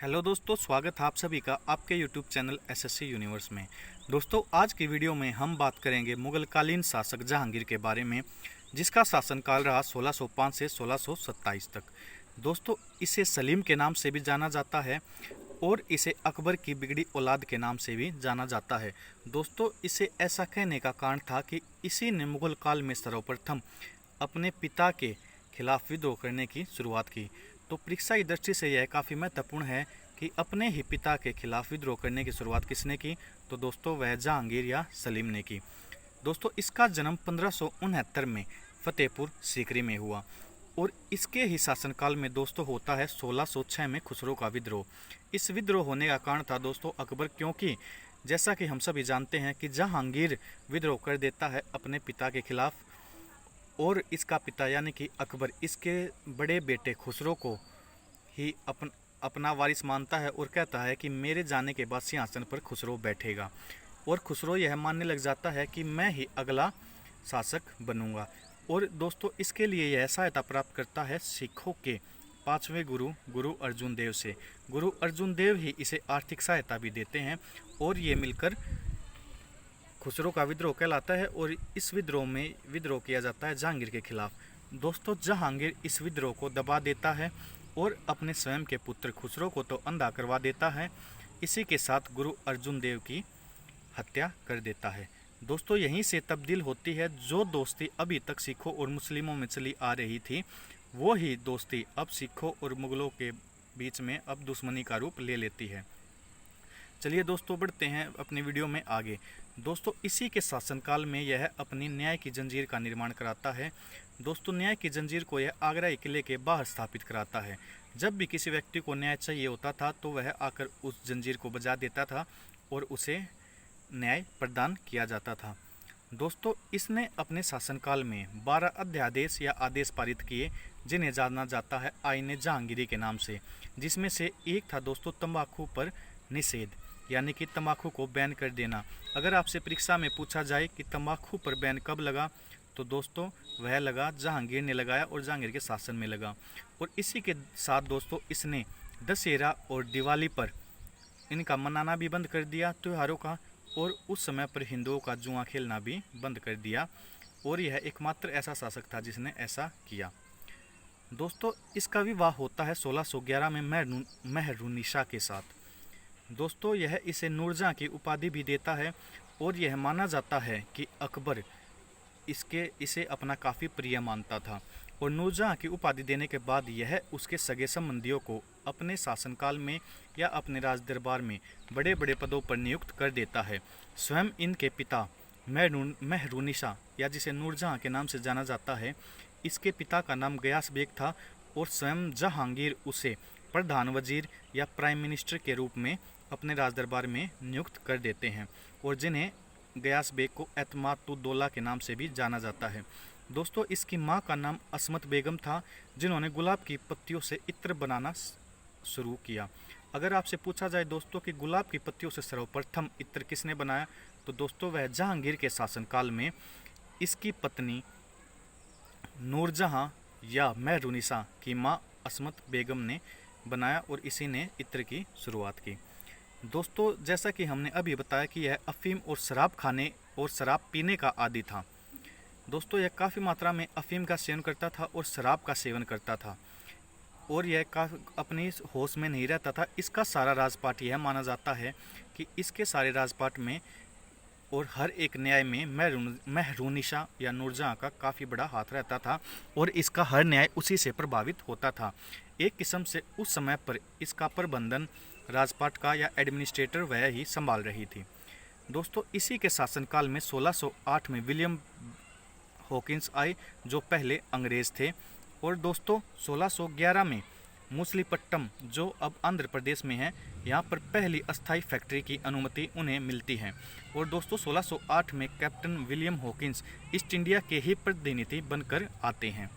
Hello दोस्तों, स्वागत है आप सभी का आपके यूट्यूब चैनल एसएससी यूनिवर्स में। दोस्तों, आज की वीडियो में हम बात करेंगे मुगलकालीन शासक जहांगीर के बारे में, जिसका शासनकाल रहा 1605 से 1627 तक। दोस्तों, इसे सलीम के नाम से भी जाना जाता है और इसे अकबर की बिगड़ी औलाद के नाम से भी जाना जाता है। दोस्तों, इसे ऐसा कहने का कारण था कि इसी ने मुगल काल में सर्वप्रथम अपने पिता के खिलाफ विद्रोह करने की शुरुआत की। तो परीक्षा की दृष्टि से यह काफ़ी महत्वपूर्ण है कि अपने ही पिता के खिलाफ विद्रोह करने की शुरुआत किसने की, तो दोस्तों वह जहांगीर या सलीम ने की। दोस्तों, इसका जन्म 1569 में फतेहपुर सीकरी में हुआ और इसके ही शासनकाल में दोस्तों होता है 1606 में खुसरो का विद्रोह। इस विद्रोह होने का कारण था दोस्तों अकबर, क्योंकि जैसा कि हम सभी जानते हैं कि जहांगीर विद्रोह कर देता है अपने पिता के खिलाफ और इसका पिता यानी कि अकबर इसके बड़े बेटे खुसरो को ही अपना वारिस मानता है और कहता है कि मेरे जाने के बाद सिंहासन पर खुसरो बैठेगा। और खुसरो यह मानने लग जाता है कि मैं ही अगला शासक बनूंगा। और दोस्तों, इसके लिए यह सहायता प्राप्त करता है सिखों के 5वें गुरु अर्जुन देव से। गुरु अर्जुन देव ही इसे आर्थिक सहायता भी देते हैं और ये मिलकर खुसरो का विद्रोह कहलाता है और इस विद्रोह में विद्रोह किया जाता है जहांगीर के खिलाफ। दोस्तों, जहांगीर इस विद्रोह को दबा देता है और अपने स्वयं के पुत्र खुसरो को तो अंधा करवा देता है, इसी के साथ गुरु अर्जुन देव की हत्या कर देता है। दोस्तों, यहीं से तब्दील होती है जो दोस्ती अभी तक सिखों और मुस्लिमों में चली आ रही थी, वो ही दोस्ती अब सिखों और मुगलों के बीच में अब दुश्मनी का रूप ले लेती है। चलिए दोस्तों, बढ़ते हैं अपनी वीडियो में आगे। दोस्तों, इसी के शासनकाल में यह अपनी न्याय की जंजीर का निर्माण कराता है। दोस्तों, न्याय की जंजीर को यह आगरा किले के बाहर स्थापित कराता है। जब भी किसी व्यक्ति को न्याय चाहिए होता था तो वह आकर उस जंजीर को बजा देता था और उसे न्याय प्रदान किया जाता था। दोस्तों, इसने अपने शासनकाल में 12 अध्यादेश या आदेश पारित किए, जिन्हें जाना जाता है आईने जहांगीरी के नाम से। जिसमें से एक था दोस्तों तंबाकू पर निषेध, यानी कि तंबाकू को बैन कर देना। अगर आपसे परीक्षा में पूछा जाए कि तंबाकू पर बैन कब लगा, तो दोस्तों वह लगा जहांगीर ने लगाया और जहांगीर के शासन में लगा। और इसी के साथ दोस्तों इसने दशहरा और दिवाली पर इनका मनाना भी बंद कर दिया त्योहारों का, और उस समय पर हिंदुओं का जुआ खेलना भी बंद कर दिया। और यह एकमात्र ऐसा शासक था जिसने ऐसा किया। दोस्तों, इसका विवाह होता है 1611 में मेहरुनिसा के साथ। दोस्तों, यह इसे नूरजहां की उपाधि भी देता है और यह माना जाता है कि अकबर इसे अपना काफ़ी प्रिय मानता था। और नूरजहां की उपाधि देने के बाद यह उसके सगे संबंधियों को अपने शासनकाल में या अपने राज दरबार में बड़े बड़े पदों पर नियुक्त कर देता है। स्वयं इनके पिता मेहरुनिसा या जिसे नूरजहां के नाम से जाना जाता है, इसके पिता का नाम गयास बेग था और स्वयं जहांगीर उसे प्रधान वजीर या प्राइम मिनिस्टर के रूप में अपने राज दरबार में नियुक्त कर देते हैं, और जिन्हें गयास बेग को एतमादुद्दौला के नाम से भी जाना जाता है। दोस्तों, इसकी मां का नाम असमत बेगम था, जिन्होंने गुलाब की पत्तियों से इत्र बनाना शुरू किया। अगर आपसे पूछा जाए दोस्तों कि गुलाब की पत्तियों से सर्वप्रथम इत्र किसने बनाया, तो दोस्तों वह जहांगीर के शासनकाल में इसकी पत्नी नूरजहां या मेहरुनिसा की मां असमत बेगम ने बनाया और इसी ने इत्र की शुरुआत की। दोस्तों, जैसा कि हमने अभी बताया कि यह अफीम और शराब खाने और शराब पीने का आदी था। दोस्तों, यह काफ़ी मात्रा में अफीम का सेवन करता था और शराब का सेवन करता था और यह अपनी होश में नहीं रहता था। इसका सारा राजपाट यह माना जाता है कि इसके सारे राजपाट में और हर एक न्याय में मेहरुनिसा या नूरजहां का काफ़ी बड़ा हाथ रहता था और इसका हर न्याय उसी से प्रभावित होता था। एक किस्म से उस समय पर इसका प्रबंधन राजपाट का या एडमिनिस्ट्रेटर वह ही संभाल रही थी। दोस्तों, इसी के शासनकाल में 1608 में विलियम हॉकिंस आए, जो पहले अंग्रेज थे। और दोस्तों 1611 में मुसलीपट्टम, जो अब आंध्र प्रदेश में है, यहाँ पर पहली अस्थाई फैक्ट्री की अनुमति उन्हें मिलती है। और दोस्तों 1608 में captain William Hawkins east India के ही प्रतिनिधि बनकर आते हैं।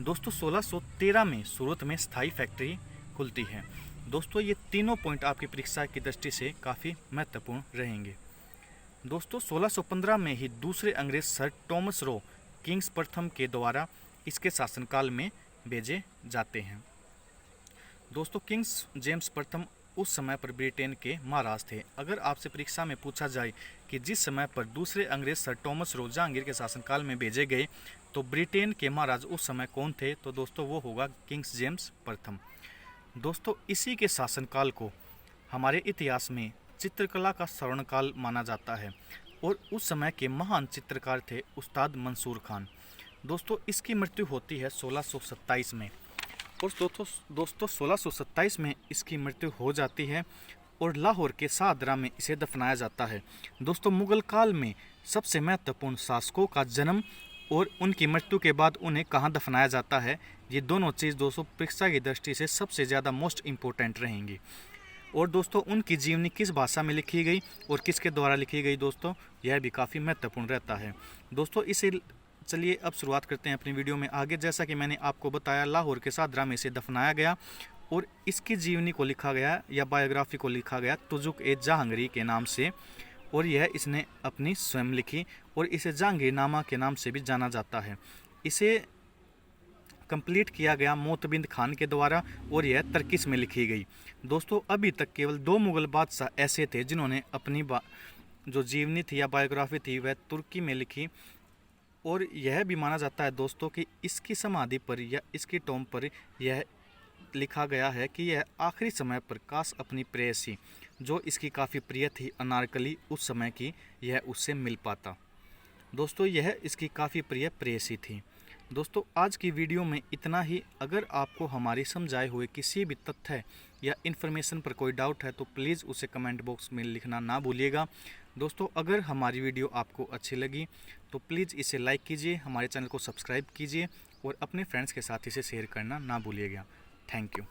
दोस्तों 1613 में सूरत में स्थायी फैक्ट्री खुलती है। दोस्तों, ये तीनों पॉइंट आपकी परीक्षा की दृष्टि से काफ़ी महत्वपूर्ण रहेंगे। दोस्तों 1615 में ही दूसरे अंग्रेज सर टॉमस रो किंग्स प्रथम के द्वारा इसके शासनकाल में भेजे जाते हैं। दोस्तों किंग्स जेम्स प्रथम उस समय पर ब्रिटेन के महाराज थे। अगर आपसे परीक्षा में पूछा जाए कि जिस समय पर दूसरे अंग्रेज सर टॉमस रो जहांगीर के शासनकाल में भेजे गए तो ब्रिटेन के महाराज उस समय कौन थे, तो दोस्तों वो होगा किंग्स जेम्स प्रथम। दोस्तों इसी के शासनकाल को हमारे इतिहास में चित्रकला का स्वर्णकाल माना जाता है और उस समय के महान चित्रकार थे उस्ताद मंसूर खान। दोस्तों इसकी मृत्यु होती है 1627 में और दोस्तों 1627 में इसकी मृत्यु हो जाती है और लाहौर के शाहदरा में इसे दफनाया जाता है। दोस्तों मुगल काल में सबसे महत्वपूर्ण शासकों का जन्म और उनकी मृत्यु के बाद उन्हें कहाँ दफनाया जाता है, ये दोनों चीज़ दोस्तों परीक्षा की दृष्टि से सबसे ज़्यादा मोस्ट इम्पोर्टेंट रहेंगी। और दोस्तों उनकी जीवनी किस भाषा में लिखी गई और किसके द्वारा लिखी गई दोस्तों, यह भी काफ़ी महत्वपूर्ण रहता है। दोस्तों इसे चलिए अब शुरुआत करते हैं अपनी वीडियो में आगे। जैसा कि मैंने आपको बताया लाहौर के शाहदरा में इसे दफनाया गया और इसकी जीवनी को लिखा गया या बायोग्राफी को लिखा गया तुजुक ए जहांगीरी के नाम से, और यह इसने अपनी स्वयं लिखी और इसे जहांगीरनामा के नाम से भी जाना जाता है। इसे कंप्लीट किया गया मोतबिंद खान के द्वारा और यह तर्किश में लिखी गई। दोस्तों अभी तक केवल 2 मुगल बादशाह ऐसे थे जिन्होंने अपनी जो जीवनी थी या बायोग्राफी थी वह तुर्की में लिखी और यह भी माना जाता है दोस्तों कि इसकी समाधि पर या इसकी टॉम पर यह लिखा गया है कि यह आखिरी समय पर काश अपनी प्रेयसी जो इसकी काफ़ी प्रिय थी अनारकली उस समय की, यह उससे मिल पाता। दोस्तों यह इसकी काफ़ी प्रिय प्रेयसी थी। दोस्तों आज की वीडियो में इतना ही। अगर आपको हमारी समझाए हुए किसी भी तथ्य या इन्फॉर्मेशन पर कोई डाउट है तो प्लीज़ उसे कमेंट बॉक्स में लिखना ना भूलिएगा। दोस्तों अगर हमारी वीडियो आपको अच्छी लगी तो प्लीज़ इसे लाइक कीजिए, हमारे चैनल को सब्सक्राइब कीजिए और अपने फ्रेंड्स के साथ इसे शेयर करना ना भूलिएगा। Thank you.